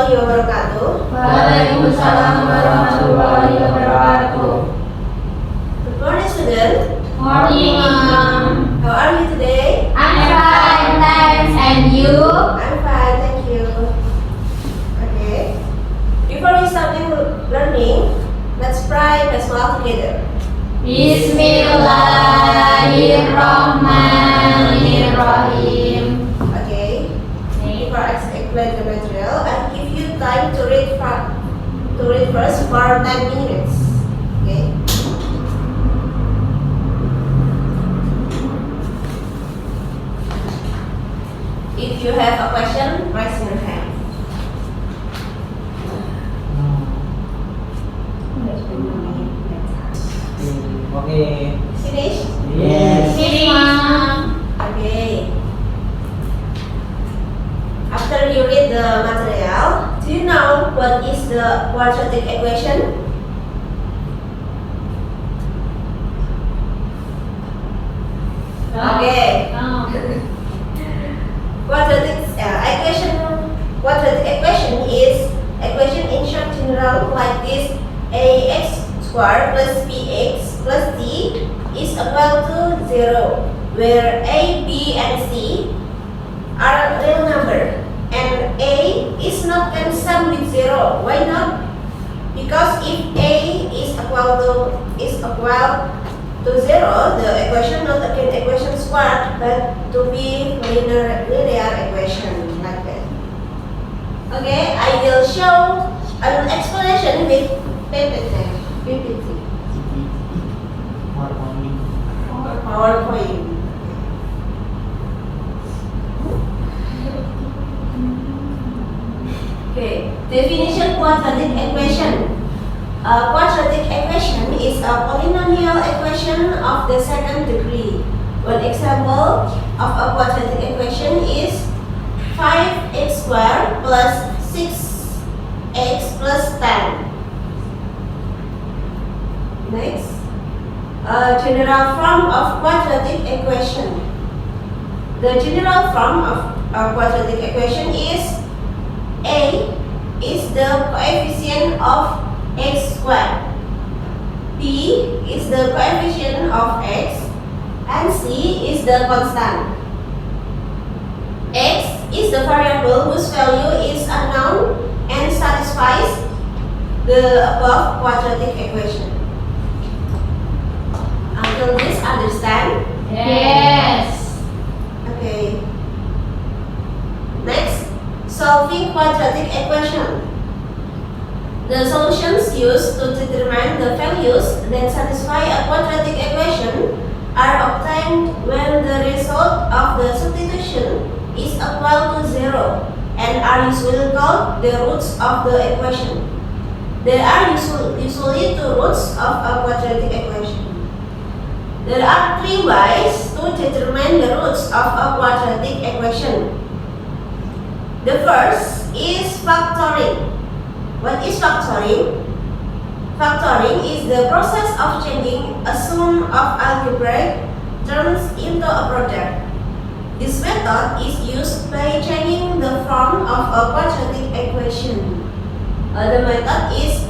warahmatullahi wabarakatuh. Waalaikumsalam warahmatullahi wabarakatuh. Good morning, student. Morning, Mom. How are you today? I'm fine, thanks. And you? I'm fine, thank you. Okay. Before we start learning, let's pray Basmalah together. Bismillahirrahmanirrahim. Okay. Before I explain the material, I give you time to read first for 10 minutes. Okay. If you have a question, raise your hand. Okay. Finish? Yes. Sini, Mom. Okay. After you read the material, do you know what is the quadratic equation? Okay. Quadratic equation is equation in short general like this: ax squared plus bx plus c is equal to 0, where a, b, and c are real number and a is not constant with 0. Why not? Because if a is equal to 0, the equation not again equation squared, but to be linear equation like that. Okay, I will show an explanation with PPT. PowerPoint. Okay, definition quadratic equation. A quadratic equation is a polynomial equation of the second degree. One example of a quadratic equation is 5x squared plus 6x plus 10. Next, a general form of quadratic equation. The general form of a quadratic equation is A is the coefficient of x squared, b is the coefficient of x, and c is the constant. X is the variable whose value is unknown and satisfies the above quadratic equation. Until this, understand? Yes. Okay. Next, solving quadratic equation. The solutions used to determine the values that satisfy a quadratic equation are obtained when the result of the substitution is equal to 0 and are usually called the roots of the equation. There are usually two roots of a quadratic equation. There are three ways to determine the roots of a quadratic equation. The first is factoring. What is factoring? Factoring is the process of changing a sum of algebraic terms into a product. This method is used by changing the form of a quadratic equation. The method is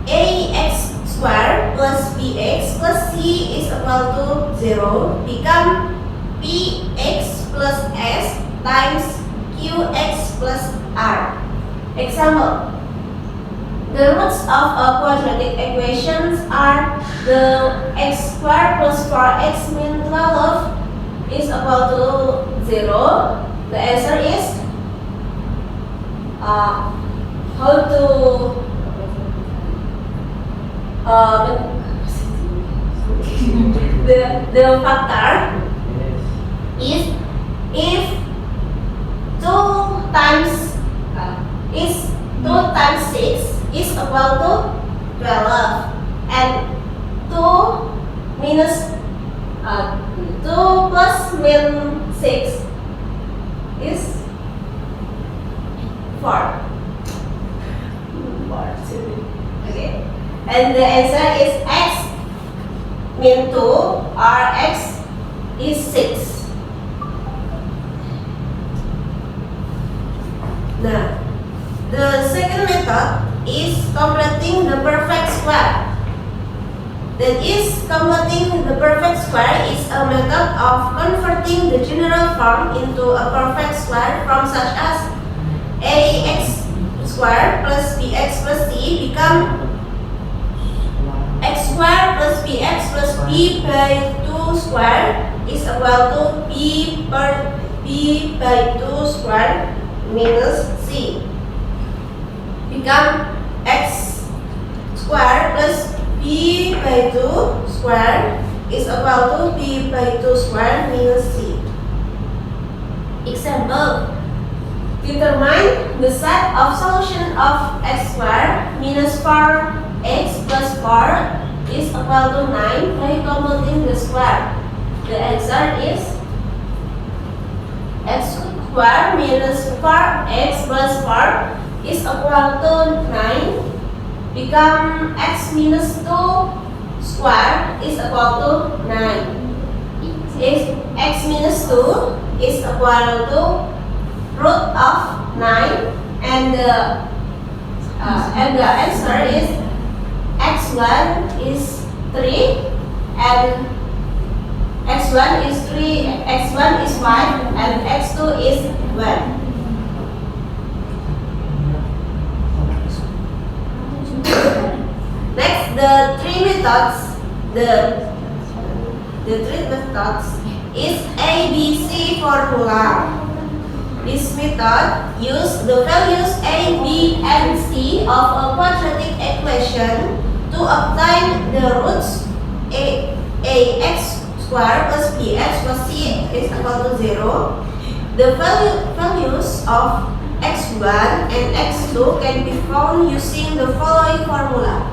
ax squared plus bx plus c is equal to 0 become px plus s times qx plus r. Example. The roots of a quadratic equations are the x squared plus 4x min 12 is equal to 0. The answer is how to the factor is if 2 times 6 is equal to 12 and 2 minus 2 plus min 6 is 4. Okay, and the answer is x min 2 or x is 6. Nah, The second method is completing the perfect square. That is, completing the perfect square is a method of converting the general form into a perfect square from such as ax squared plus bx plus c become x squared plus bx plus b by 2 squared is equal to b by 2 squared minus c. Become x squared plus b by 2 squared is equal to b by 2 squared minus c. Example: determine the set of solution of x squared minus 4x plus 4 is equal to 9 by computing the square. The answer is x squared minus 4x plus 4 is equal to 9 become x minus 2 squared is equal to 9. X minus 2 is equal to root of 9 and the answer is x1 is 3 and x1 is 3, x1 is 5 and x2 is 1. Next, the three methods is ABC formula. This method uses the values a, b, and c of a quadratic equation to obtain the roots ax squared plus bx plus c is equal to 0. The values of x1 and x2 can be found using the following formula.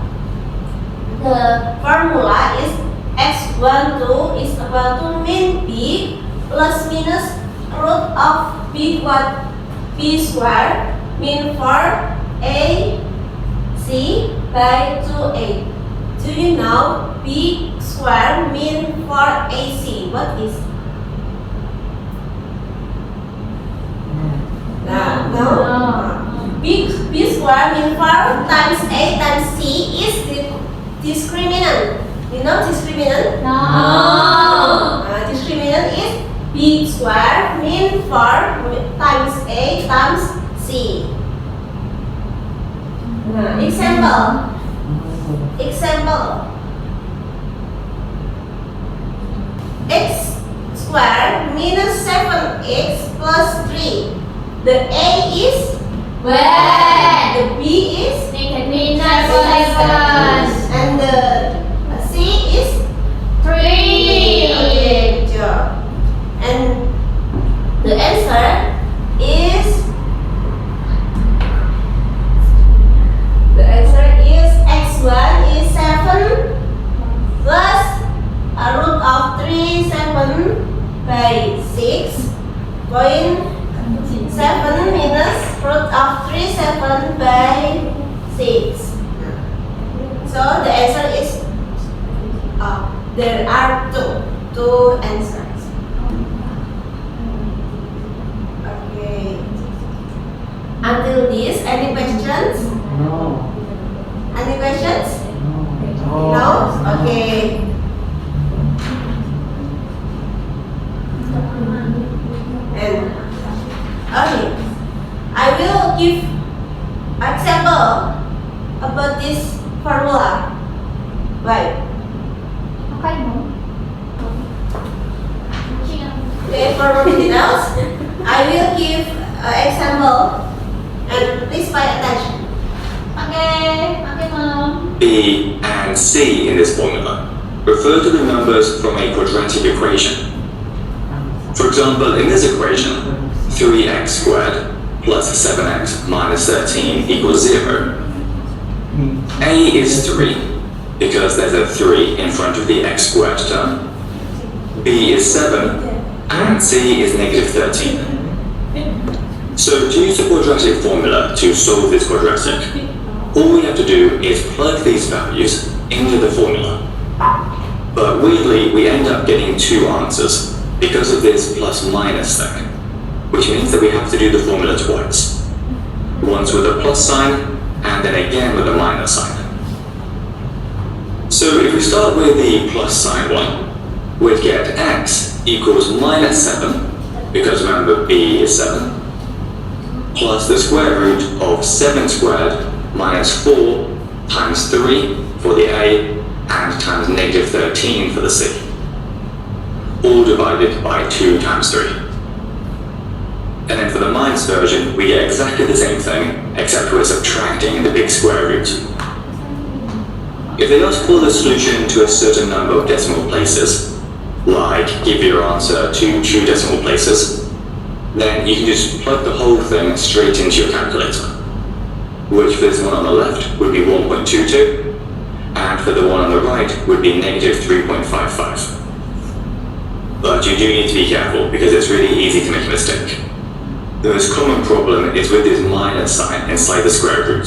The formula is x12 is equal to min b plus minus root of b squared min 4ac by 2a. Do you know b squared min 4ac? What is? No. B squared min 4 times a times c is the discriminant. You know discriminant? No. Discriminant is b squared min 4 times a times c. Example. X squared minus 7x plus 3. The a is When the b is negative 7 and the c is 3. okay, good job. And the answer is x1 is 7 plus a root of 3 7 by 6.7 minus root of 3 7 by 6. So the answer is there are two answers. Okay. Until this, any questions? No. Any questions? No. No? Okay. And okay, I will give example about this formula. Right. Okay mo? Okay, for more details, I will give example and please pay attention. Okay mom. B and C in this formula refer to the numbers from a quadratic equation. For example, in this equation, 3x squared plus 7x minus 13 equals 0. A is 3 because there's a 3 in front of the x squared term. B is 7 and C is negative 13. So to use the quadratic formula to solve this quadratic, all we have to do is plug these values into the formula. But weirdly, we end up getting two answers because of this plus minus thing, which means that we have to do the formula twice. once with a plus sign, and then again with a minus sign. So if we start with the plus sign one, we'd get x equals minus 7, because remember b is 7, plus the square root of 7 squared minus 4 times 3 for the a, and times negative 13 for the c, all divided by 2 times 3. And then for the minus version, we get exactly the same thing, except we're subtracting the big square root. If they ask for the solution to a certain number of decimal places, like give your answer to 2 decimal places, then you can just plug the whole thing straight into your calculator, which for this one on the left would be 1.22, and for the one on the right would be negative 3.55. But you do need to be careful because it's really easy to make a mistake. The most common problem is with this minus sign inside the square root.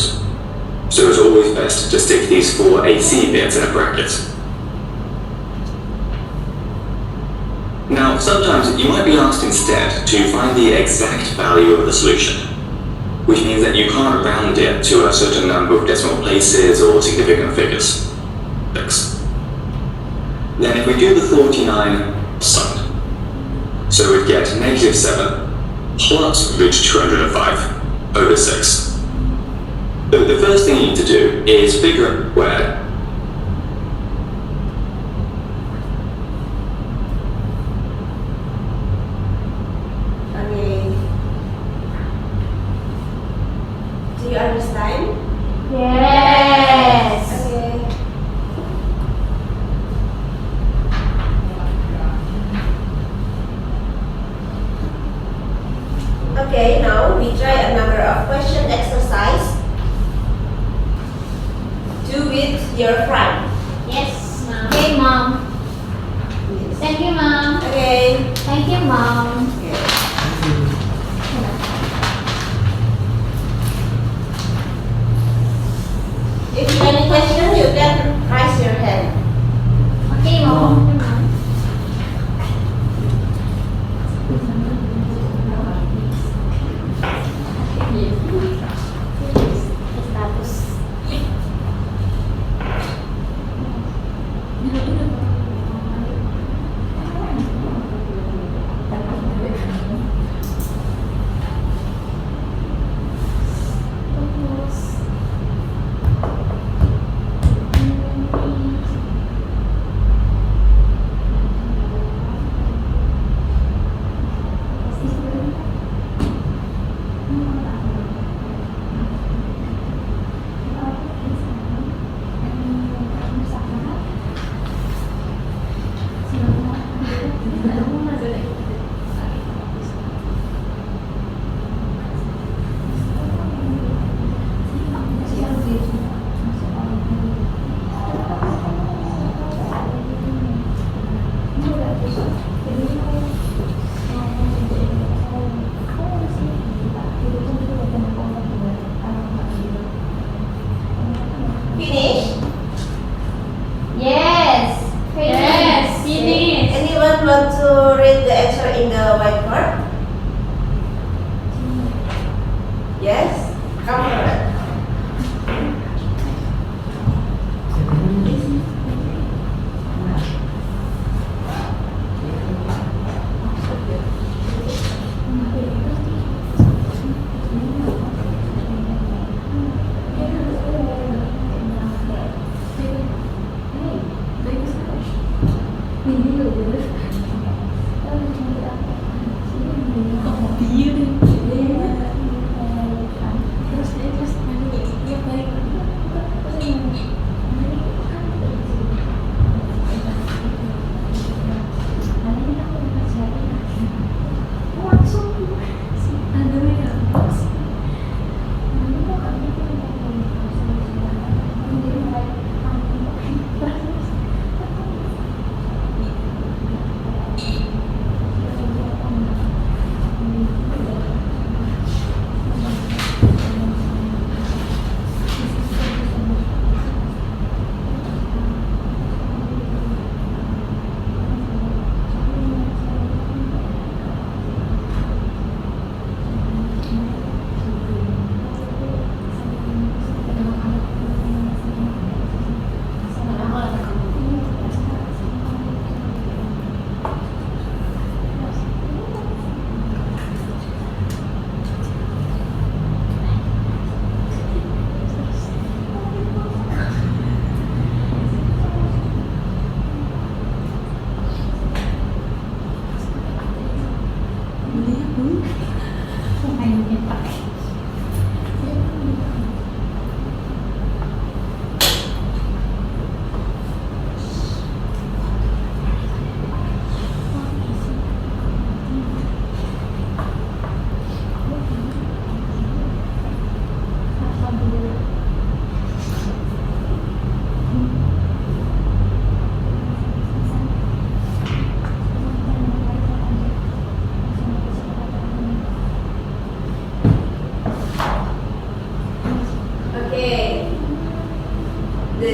So it's always best to stick these 4 AC bits in a bracket. Now, sometimes you might be asked instead to find the exact value of the solution, which means that you can't round it to a certain number of decimal places or significant figures. Then if we do the 49 sign, so we'd get negative 7 plus root 205 over 6. The first thing you need to do is figure out where Do you understand? Yes. Okay. Okay, now we try a number of question exercise. Do with your friend. Yes, mom. Okay, mom. Yes. Thank you, mom. Okay. Thank you, mom. If you have any question, you can raise your hand. Okay, mom. Finish? Yes. Yes. Finish. Anyone want to read the answer in the whiteboard? Yes? Come on.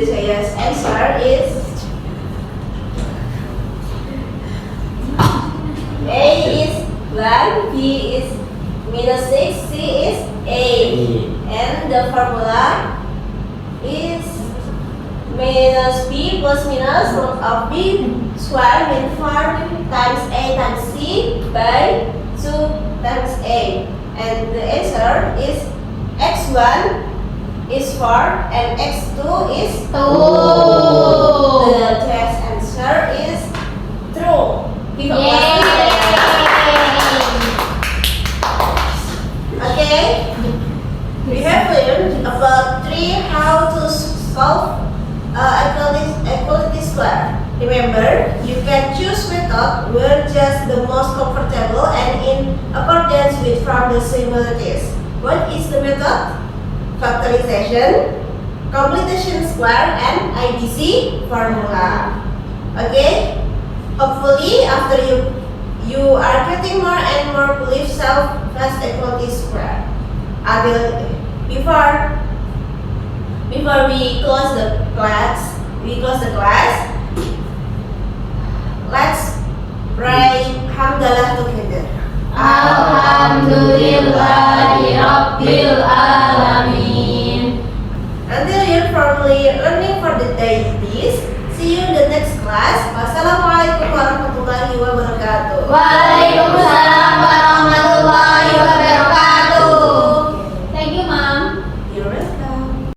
Saya's answer is A is 1, B is -6, C is 8. And the formula is minus B plus minus root of B square mean 4 times A times C by 2 times A. And the answer is X1 is 4 and X2 is 2. The test answer is true. Give a Okay, we have learned about how to solve equality square. Remember, you can choose method where just the most comfortable and in accordance with from the similarities. What is the method? Factorization, completion square, and IDC formula. Okay, hopefully after you are getting more and more belief self-fast equality square. Before we close the class, let's pray Hamdalah together. Alhamdulillahirabbil alamin. Until you're formally learning for the day, please. See you in the next class. Wassalamualaikum warahmatullahi wabarakatuh. Waalaikumsalam